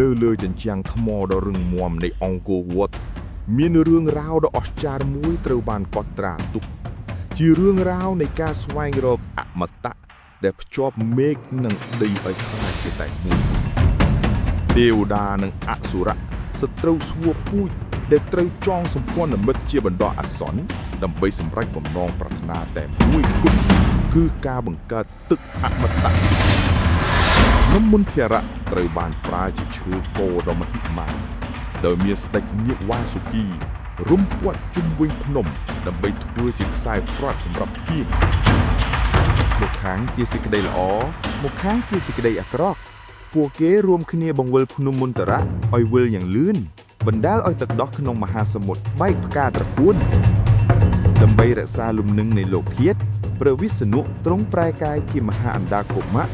នៅលើជញ្ជាំងថ្មដ៏រឹងមាំនៃអង្គរវត្តមានរឿងរ៉ាវដ៏អស្ចារ្យមួយត្រូវបានកត់ត្រាទុកជារឿងរ៉ាវនៃការស្វែងរកអមតៈដែលភ្ជាប់មេឃនិងដីឲ្យខ្លាចជាតែមួយទេវតានិងអសុរៈសត្រូវស្វួពូជដែលត្រូវចងសម្ព័ន្ធមិត្តជាបណ្ដោះអាសន្នដើម្បីសម្រេចបំណងប្រាថ្នាតែមួយគត់គឺការបង្កើតទឹកអមតៈនំមុនធរៈត្រូវបានប្រើជាឈើគោដ៏មហិមាដោយមានស្ដេចនាគវ៉ាសុគីរុំព័ទ្ធជុំវិញភ្នំដើម្បីធ្វើជាខ្សែព្រាត់សម្រាប់ទាញមកខាងជាសេចក្តីល្អមកខាងជាសេចក្តីអាក្រក់ពួកគេរួមគ្នាបង្វិលភ្នំមុនតរៈឲ្យវិលយ៉ាងលឿនបណ្ដាលឲ្យទឹកដោះក្នុងមហាសមុទ្របែកផ្កាត្រកួនដើម្បីរក្សាលំនឹងនៃលោកធាតុព្រះវិស្ណុទ្រង់ប្រែកាយជាមហាអណ្ដាកុមៈ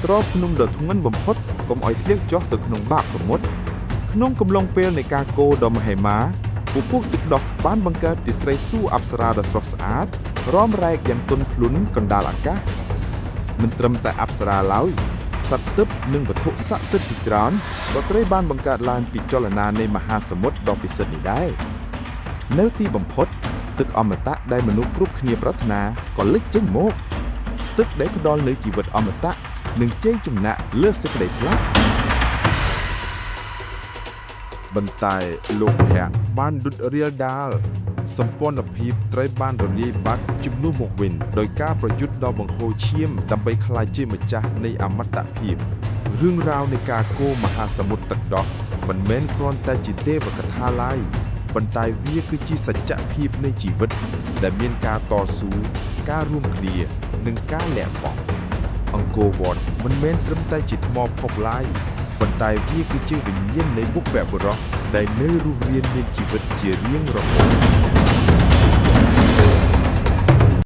ទ្រភ្នំដ៏ធ្ងន់បំផុតកុំឲ្យធ្លាក់ចុះទៅក្នុងបាតសមុទ្រក្នុងកំឡុងពេលនៃការកូរដ៏មហិមាពពួកទឹកដោះបានបង្កើតជាស្រីសួគ៌អប្សរាដ៏ស្រស់ស្អាតរំរែកយ៉ាងទន់ភ្លន់កណ្ដាលអាកាសមិនត្រឹមតែអប្សរាឡើយសត្វទឹកនិងវត្ថុស័ក្តិសិទ្ធិជាច្រើនក៏ត្រូវបានបង្កើតឡើងពីចលនានៃមហាសមុទ្រដ៏ពិសិដ្ឋនេះដែរនៅទីបំផុតទឹកអមតៈដែលមនុស្សគ្រប់គ្នាប្រាថ្នាក៏លេចចេញមកទឹកដែលផ្ដល់នូវជីវិតអមតៈនិងជ័យជំនះលើសេចក្តីស្លាប់បន្តែលោកភៈបានដុតរៀលដាលសម្ព័ន្ធភាពត្រូវបានរលាយបាត់ជំនួសមកវិញដោយការប្រយុទ្ធដ៏បង្ហូរឈាមដើម្បីក្លាយជាម្ចាស់នៃអមតភាពរឿងរ៉ាវនៃការកូរមហាសមុទ្រទឹកដោះមិនមែនគ្រាន់តែជាទេវកថាឡើយប៉ុន្តែវាគឺជាសច្ចភាពនៃជីវិតដែលមានការតស៊ូការរួមគ្នានិងការលះបង់អង្គរវត្តមិនមែនត្រឹមតែជាថ្មភពឡើយប៉ុន្តែវាគឺជាវិញ្ញាណនៃបុព្វបុរសដែលនៅរស់រានមានជីវិតជារៀងរហូត